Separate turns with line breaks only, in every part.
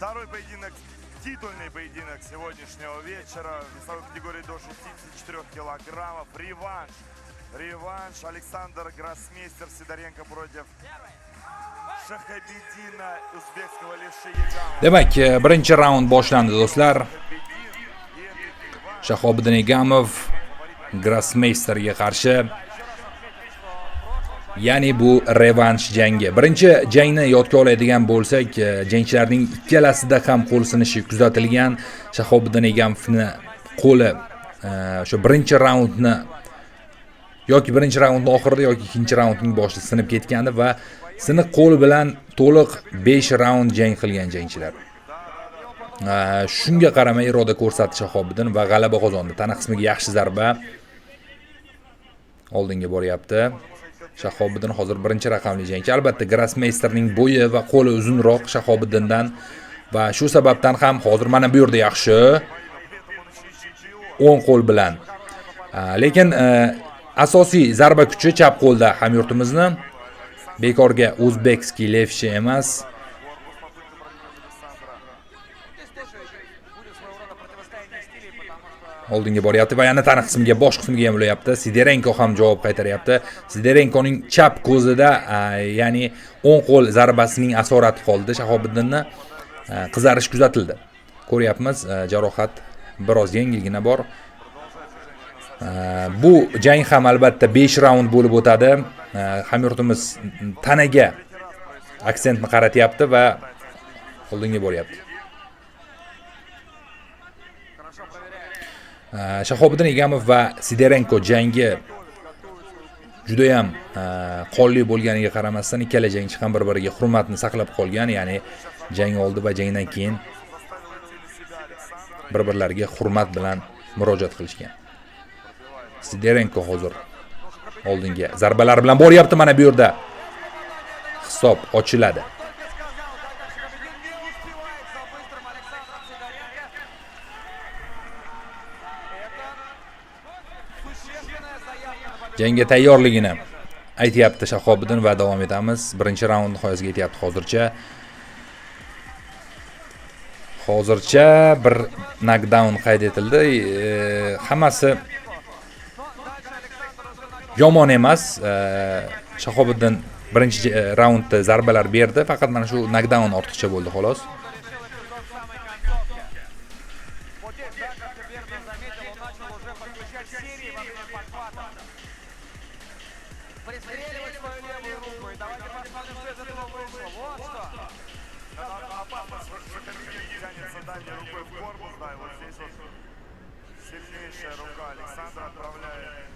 Второй поединок, титульный поединок сегодняшнего вечера. В весовой категории до 64 килограммов. Реванш. Александр Гроссмейстер Сидоренко против Shahabidina o'zbekского levshi Yegamov.
Demak, birinchi raund boshlandi do'stlar. Shahobiddin Yegamov Grossmeisterga qarshi. Ya'ni bu revansh jangi. Birinchi jangni yodga oladigan bo'lsak, jangchilarning ikkalasida ham qo'l sinishi kuzatilgan. Shahobiddin Yegamovning qo'li o'sha birinchi raundni yoki birinchi raundning oxirida yoki ikkinchi raundning boshida sinib ketgandi va siniq qo'l bilan to'liq 5 raund jang qilgan jangchilar. Shunga qaramay iroda ko'rsatdi Shahobiddin va g'alaba qozondi. Tana qismiga yaxshi zarba oldinga boryapti. Shahobiddin hozir birinchi raqamli jangchi. Albatta Grossmeisterning bo'yi va qo'li uzunroq Shahobiddindan va shu sababdan ham hozir mana bu yerda yaxshi o'ng qo'l bilan. Lekin asosiy zarba kuchi chap qo'lda hamyurtimizni. Bekorga o'zbekskiy levshi emas. Oldinga boryapti va yana tana qismiga, bosh qismiga ham ulayapti. Sidorenko ham javob qaytaryapti. Sidorenkoning chap ko'zida, ya'ni o'ng qo'l zarbasining asorati qoldi. Shahobiddinni qizarish kuzatildi. Ko'ryapmiz, jarohat biroz yengilgina bor. Bu jang ham albatta 5 raund bo'lib o'tadi. Hamyurtimiz tanaga aksentni qaratyapti va oldinga boryapti. Shahobiddin Yegamov va Sidorenko jangi juda ham qonli bo'lganiga qaramasdan ikkala jangchi ham bir-biriga hurmatni saqlab qolgan, ya'ni jang oldi va jangdan keyin bir-birlariga hurmat bilan murojaat qilishgan. Sidorenko hozir oldinga zarbalar bilan boryapti, mana bu yerda hisob ochiladi. Jangga tayyorligini aytyapti Shahobiddin va davom etamiz. Birinchi raund nihoyasiga yetyapti hozircha. Hozircha bir knockdown qayd etildi. Hammasi yomon emas. Shahobiddin birinchi raundda zarbalar berdi, faqat mana shu knockdown ortiqcha bo'ldi xolos.
Дальней рукой в корпус, да, и вот здесь вот сильнейшая рука Александра отправляет.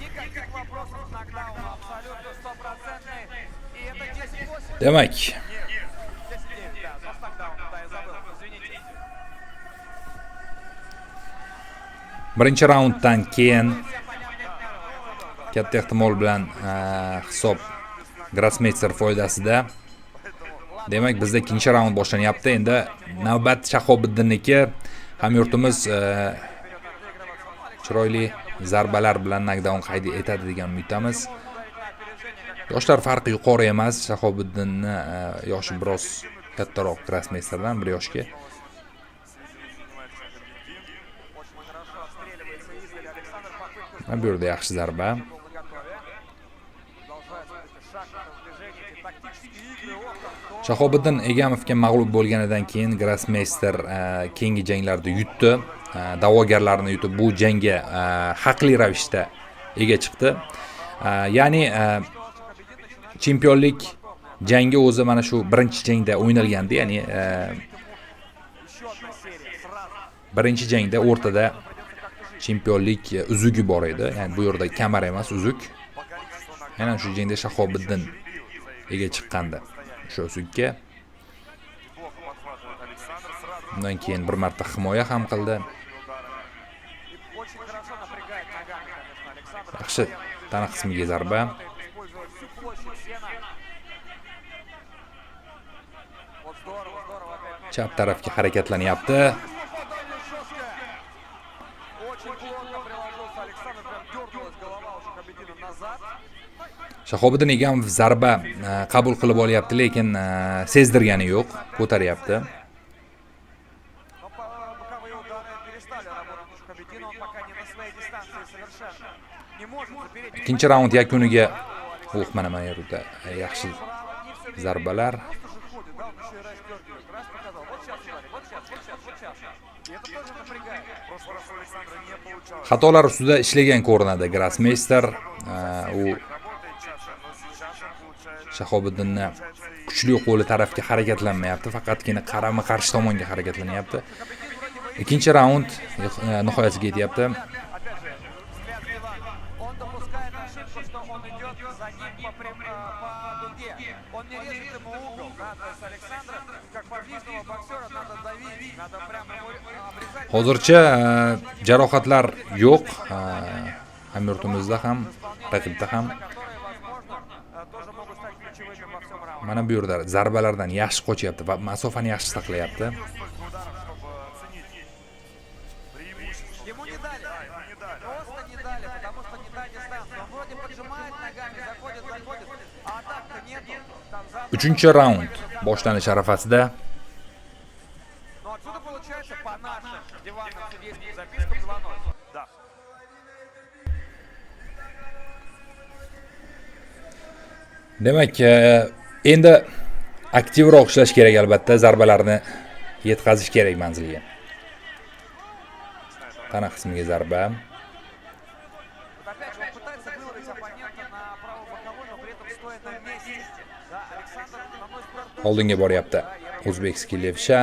Никаких вопросов к нокдауну, абсолютно стопроцентный. И это 10-8.
Demak,
10-9, да, с нокдауном, да, я забыл, извините.
birinchi raunddan keyin katta ehtimol bilan hisob Grossmeister foydasida. Demak, bizda ikkinchi raund boshlanyapti. Endi navbat Shahobiddiniki. Hamyurtimiz chiroyli zarbalar bilan knockdown qayd etadi degan umiddamiz. Yoshlar farqi yuqori emas. Shahobiddinni yoshi biroz kattaroq Grossmeisterdan 1 yoshga. Mana bu yerda yaxshi zarba. Shahobiddin Yegamovga mag'lub bo'lganidan keyin Grossmeister keyingi janglarda yutdi. Da'vogarlarni yutib bu jangga haqli ravishda ega chiqdi. Ya'ni chempionlik jangi o'zi mana shu birinchi jangda o'ynalgandi, ya'ni birinchi jangda o'rtada chempionlik uzugi bor edi. Ya'ni bu yerda kamar emas, uzuk. Aynan shu jangda Shahobiddin ega chiqqandi. Shu uzukka. Undan keyin bir marta himoya ham qildi. Yaxshi tana qismiga zarba. Chap tarafga harakatlanyapti.
приложился Александр, прям дернулась голова уже Хабидина назад.
Shahobiddin Egamov zarba qabul qilib olyapti, lekin sezdirgani yo'q, ko'taryapti.
Но боковые удары перестали работать у Хабидина, он пока не на своей дистанции совершенно. Не может запереть.
Ikkinchi raund yakuniga mana yerda yaxshi zarbalar.
Просто же ходит, да, он еще и расдергивает. Раз показал, вот сейчас ударит, вот сейчас, вот сейчас, вот сейчас. И это тоже напрягает.
В прошлый раз у Александра не получалось.
Xatolar ustida ishlagan ko'rinadi Grossmeister. U
Работает часто, но сейчас он получает.
Shahobiddinni kuchli qo'li tarafga harakatlanmayapti, faqatgina qarama-qarshi tomonga harakatlanyapti. Ikkinchi raund nihoyasiga yetyapti.
Опять же, взгляд Ивана. Он допускает ошибку, что он идет за ним по дуге. Он не режет ему угол, да, то есть Александра, как подвижного боксера, надо давить, надо прямо ему обрезать.
Hozircha jarohatlar yo'q. Hamyurtimizda ham, raqibda ham.
Которые, возможно, тоже могут стать ключевыми во всем раунде.
Mana bu yerda zarbalardan yaxshi qochyapti va masofani yaxshi saqlayapti.
Столько ударов, чтобы оценить преимущество.
Ему не дали.
Ему не дали.
Просто не дали, потому что не та дистанция. Он вроде поджимает ногами, заходит, а атак-то нету. Там за...
3-raund boshlanish arafasida.
Но отсюда получается по нашим диванным судейским запискам 2-0.
Да.
Demak, endi aktivroq ishlash kerak albatta, zarbalarni yetkazish kerak manzilga. Tana qismiga zarba.
Вот опять же, он пытается выловить оппонента на правый боковой, но при этом стоя на месте. Да, Александр наносит удар
Oldinga boryapti. O'zbekskiy levsha.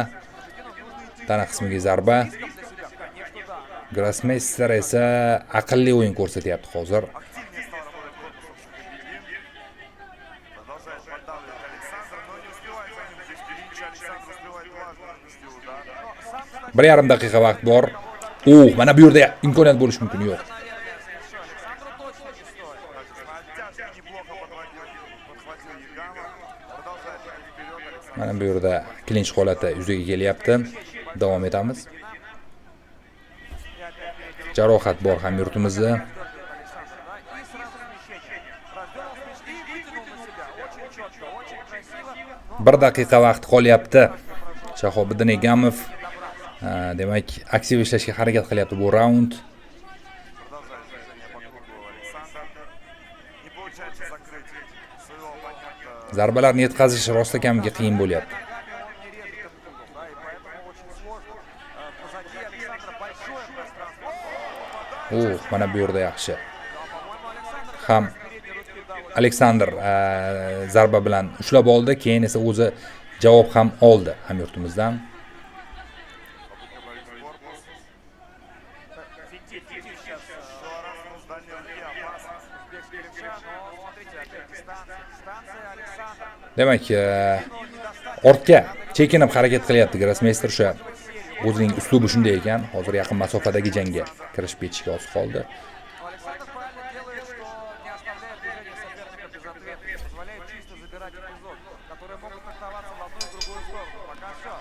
Tana qismiga zarba.
для себя, конечно, да.
Grossmeister esa aqlli o'yin ko'rsatyapti hozir.
Активнее стал работать корпусом Шахабеддин. Продолжает поддавливать Александр, но не успевает за ним. Здесь передача Александр успевает влажно нанести удар.
Сам, кстати,
1,5 daqiqa vaqt bor. Mana bu yerda imkoniyat bo'lishi mumkin. Yo'q.
наверное, смешно. Александру точно не стоит.
Оттяжки неплохо подхватил Егамов. Продолжает идти вперед Александр.
Mana bu yerda klinch holati yuzaga kelyapti. Davom etamiz. Jarohat bor hamyurtimizda.
Александр, да, и сразу смещение. Развернул смещение и вытянул на себя. Очень четко, очень красиво. Но
1 daqiqa vaqt qolyapti. Shahobiddin Egamov demak, aktiv ishlashga harakat qilyapti bu raund.
Продолжает движение по кругу Александр. Не получается закрыть своего оппонента.
Zarbalarni yetkazish rostakamiga qiyin bo'lyapti.
ногами он не режет этот угол, да, и поэтому очень сложно. Позади Александра большое пространство.
Mana bu yerda yaxshi.
По-моему, Александр
Ham
передней руки дал.
Aleksandr zarba bilan ushlab oldi, keyin esa o'zi javob ham oldi hamyurtimizdan.
Корпус.
Финтит сейчас
Шуарасов с дальней руки опасно.
узбекский левша, но смотрите, опять дистанция Александр.
Demak, ortga chekinib harakat qilyapti Grossmeister. O'sha o'zining uslubi shunday ekan. Hozir yaqin masofadagi jangga kirishib ketishga oz qoldi.
Но Александр правильно делает, что не оставляет движение соперника без ответа, позволяет чисто забирать эпизод, которые могут трактоваться в одну и другую сторону. Пока все.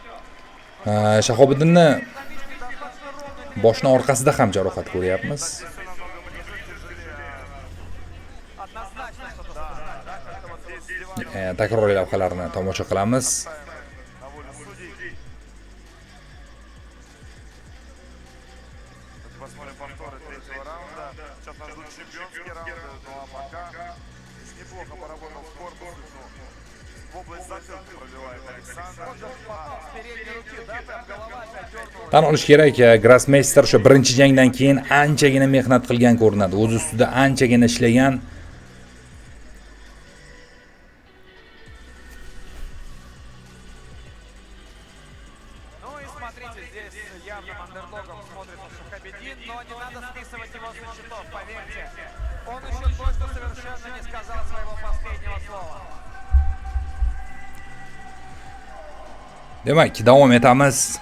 Shahobiddinni
Динамичный, достаточно ровный,
boshni orqasida ham jarohat ko'ryapmiz.
Все намного ниже, тяжелее.
однозначно что-то вспоминать, да, как-то вот здесь диван.
Takroriy lavhalarni tomosha qilamiz.
На волю судей. Посмотрим повторы третьего раунда. Сейчас нас ждут чемпионские раунды. Ну а пока здесь неплохо поработал в корпусе. В область затылка пробивает Александр.
Попал с передней руки, да, прям голова опять дернула.
Tan olish kerak, Grossmeister o'sha birinchi jangdan keyin anchagina mehnat qilgan ko'rinadi. O'z ustida anchagina ishlagan.
Ну и смотрите, здесь явным андердогом смотрится Шахабеддин, но не надо списывать его со счетов, поверьте. Он еще точно совершенно не сказал своего последнего слова.
Demak, davom etamiz.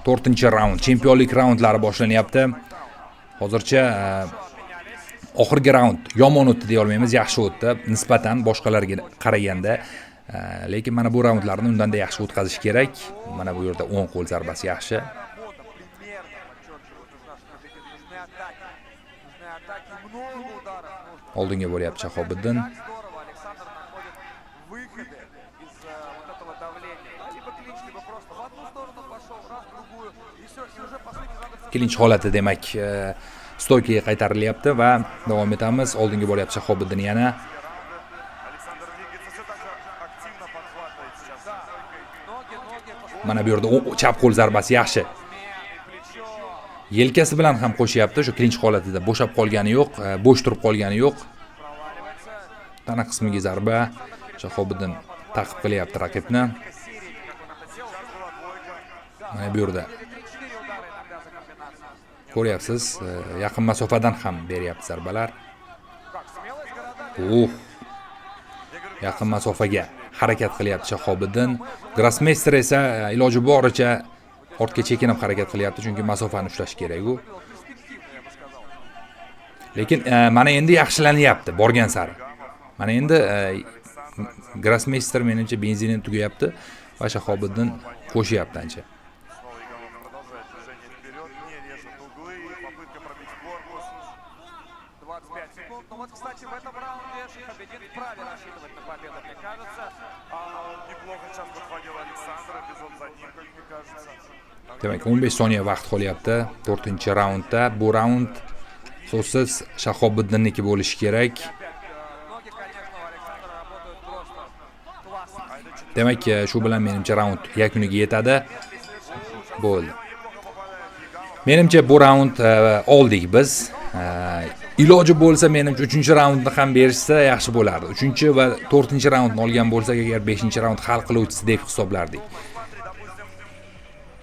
4-raund, chempionlik raundlari boshlanyapti. Hozircha oxirgi raund yomon o'tdi deya olmaymiz, yaxshi o'tdi nisbatan boshqalarga qaraganda. Lekin mana bu raundlarni undanda yaxshi o'tkazish kerak. Mana bu yerda 10 qo'l zarbasi yaxshi.
Работа примерно, подчеркиваю, нужна Шахабеддин, нужны атаки. Нужны атаки, много ударов нужно.
Oldinga bo'lyapti Shahobiddin.
Как здорово Александр находит выходы из вот этого давления. Да, либо клинч, либо просто в одну сторону пошел, раз, в другую. И все, и уже по сути надо...
Klinch holati demak stoykaga qaytarilyapti va davom etamiz. Oldinga bo'lyapti Shahobiddin yana.
Александр двигается все так же активно, подхватывает сейчас.
Ноги,
Mana bu yerda chap qo'l zarbasi yaxshi.
плечо.
Yelkasi bilan ham qo'shyapti. Shu klinch holatida bo'shab qolgani yo'q, bo'sh turib qolgani yo'q.
Проваливается.
Tana qismiga zarba. Shahobiddin ta'qib qilyapti raqibni. Mana bu yerda
3-4 удара иногда за комбинацию.
ko'ryapsiz, yaqin masofadan ham beryapti zarbalar.
Как, смелость города?
Yaqin masofaga harakat qilyapti Shahobiddin. Grossmeister esa iloji boricha ortga chekinib harakat qilyapti, chunki masofani ushlash kerak u.
Перспективно, я бы сказал.
Lekin mana endi yaxshilanyapti borgan sari. Mana endi Grossmeister menimcha benzini tugayapti va Shahobiddin qo'shyapti ancha.
Снова Игамов продолжает движение вперед, не режет углы, попытка пробить корпус.
25 секунд. Ну вот, кстати, в этом раунде Шахабеддин вправе рассчитывать на победу, мне кажется.
Неплохо сейчас подхватил Александр, эпизод за ним, как мне кажется.
Demak, 15 soniya vaqt qolyapti 4-raundda. Bu raund so'zsiz Shahobiddiniki bo'lishi kerak.
Ноги, конечно, у Александра работают просто классно.
Demak, shu bilan menimcha raund yakuniga yetadi. Bo'ldi. Menimcha bu raund oldik biz. Iloji bo'lsa menimcha 3-raundni ham berishsa yaxshi bo'lardi. 3 va 4-raundni olgan bo'lsak, agar 5-raund hal qiluvchisi deb hisoblardik.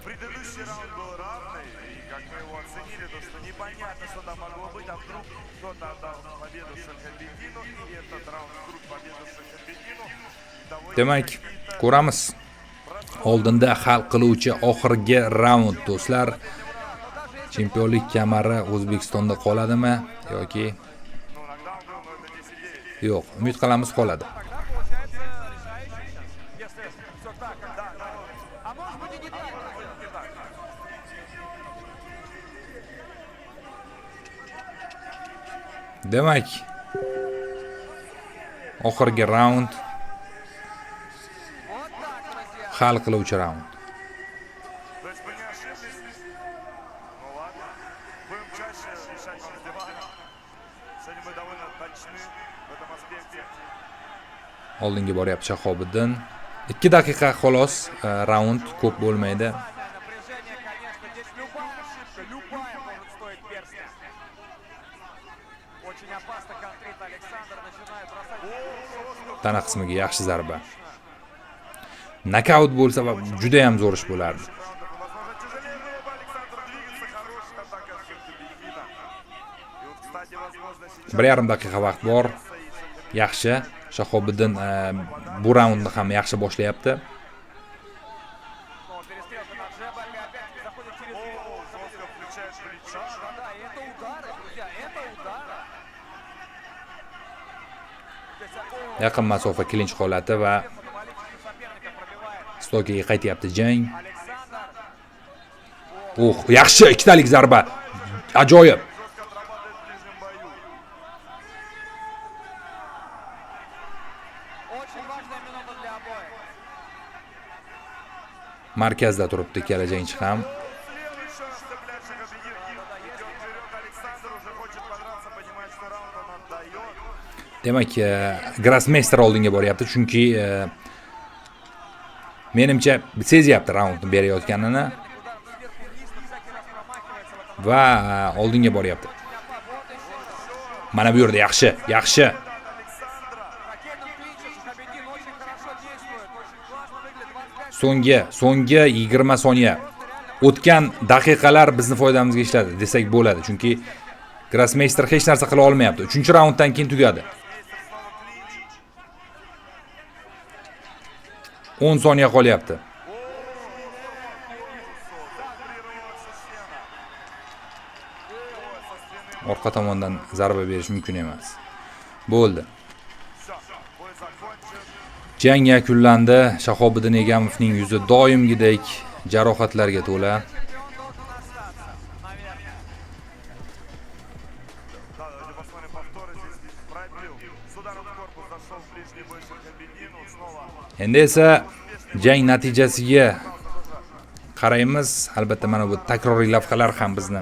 Предыдущий раунд был равный, и как мы его оценили, то что непонятно, что там могло быть, а вдруг кто-то отдал победу Шахабеддину, и этот раунд вдруг победу Шахабеддину.
Demak, ko'ramiz. Oldinda hal qiluvchi oxirgi raund do'stlar. Chempionlik kamari O'zbekistonda qoladimi yoki
Ну, нокдаун был, но это 10-9.
yo'q? Umid qilamiz qoladi.
Тогда получается решающий сейчас. Если все так, как да. А может быть и не так. Не так.
Demak, oxirgi raund
Вот так, друзья.
hal qiluvchi raund.
То есть мы не ошиблись. Ну ладно. Будем чаще решать вам с дивана. Сегодня мы довольно точны в этом аспекте.
Oldinga boryapti Shahobiddin. 2 daqiqa xolos, raund ko'p bo'lmaydi.
Напряжение, конечно, здесь любая ошибка, любая может стоить перстня. Очень опасно контрит Александр, начинает бросать.
Tana qismiga yaxshi zarba. Nokaut bo'lsa juda ham zo'r ish bo'lardi.
Возможно, тяжелее было бы Александр двигаться. Хорошая атака Шахабеддина. И вот, кстати, возможно, сейчас...
1,5 daqiqa vaqt bor. Yaxshi. Shahobiddin bu raundni ham yaxshi boshlayapti.
Но перестрелка на джебе, опять заходит через голову.
Жестко включает плеча.
Да, и это удары, друзья, это удары. Здесь,
Yaqin masofa klinch holati va
футболический соперника пробивает.
stoykaga qaytyapti jang.
Александр.
Yaxshi, ikkitalik zarba. Ajoyib.
Жестко отрабатывает в ближнем бою.
Очень важная минута для обоих.
Markazda turibdi ikkala jangchi ham.
Следующий шанс цепляет Шахабеддин. Идет вперед Александр, уже хочет подраться, понимает, что раунд он отдает.
Demak, Grossmeister oldinga boryapti, chunki menimcha sezyapti raundni berayotganini
Ударом сверху вниз, но всякий раз промахивается.
va oldinga boryapti. Mana bu yerda yaxshi, yaxshi.
Ракетным клинчем Шахабеддин очень хорошо действует, очень классно выглядит. 25
So'nggi 20 soniya. O'tgan daqiqalar bizni foydamizga ishladi desak bo'ladi, chunki Grossmeister hech narsa qila olmayapti. 3-raunddan keyin tugadi. 10 soniya qolyapti. Orqa tomondan zarba berish mumkin emas. Bo'ldi. Jang yakunlandi. Shahobiddin Egamovning yuzi doimgidek jarohatlarga to'la.
чемпион должен остаться, наверное.
Да, давайте посмотрим повторы. Здесь пробил. С ударом в корпус зашел в ближний бой Шерхабеддину. Снова
Endi esa jang natijasiga qaraymiz. Albatta mana bu takroriy lavhalar ham bizni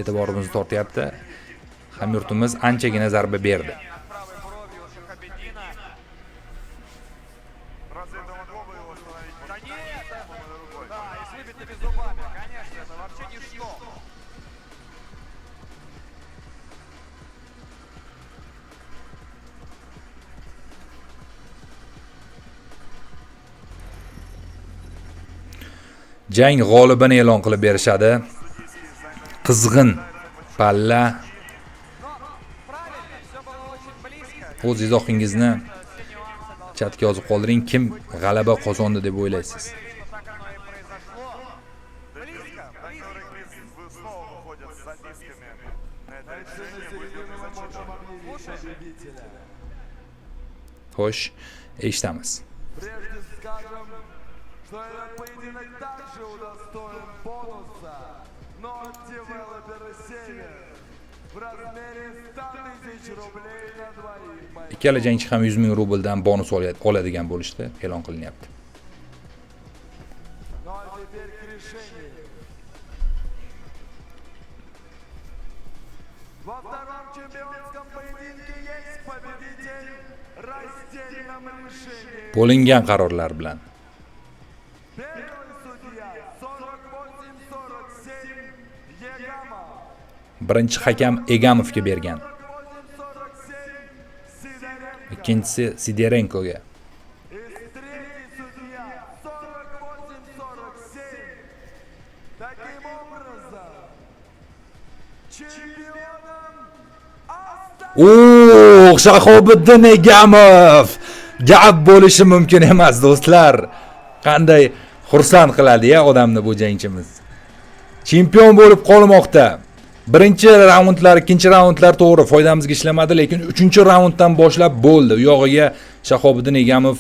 e'tiborimizni tortyapti. Hamyurtimiz anchagina zarba berdi.
Правой бровью у Шерхабеддина.
разве это могло бы его остановить?
Да нет,
Рукой.
да, и с выбитыми зубами, конечно, это вообще ничто.
Jang g'olibini e'lon qilib berishadi. Qizg'in palla.
Но правильно, все было очень близко.
O'z izohingizni
Все нюансы должны
chatga yozib qoldiring. Kim g'alaba qozondi deb o'ylaysiz?
что так оно и произошло. Близко, близко.
Вы снова выходят с записками на это решение.
Слушай,
Xo'sh, eshitamiz.
Прежде скажем, что этот поединок также удостоен бонуса, но от девелопера «Север» в размере 100 000 рублей на двоих.
Ikkala jangchi ham 100 ming rubldan bonus oladigan bo'lishdi, e'lon qilinyapti.
Ну а теперь к решению. Во втором чемпионском поединке есть победитель раздельным решением.
Bo'lingan qarorlar bilan
Первый судья 48-47 Егамов.
birinchi hakam Egamovga bergan,
48-47 Сидоренко.
ikkinchisi Siderenkoga.
И третий судья 48-47. Таким образом, чемпионом
O, Shahobiddin Egamov gap bo'lishi mumkin emas, do'stlar. Qanday xursand qiladi-ya odamni bu jangchimiz. Chempion bo'lib qolmoqda. Birinchi raundlar, ikkinchi raundlar to'g'ri foydamizga ishlamadi, lekin 3-raunddan boshlab bo'ldi. U yog'iga Shahobiddin Egamov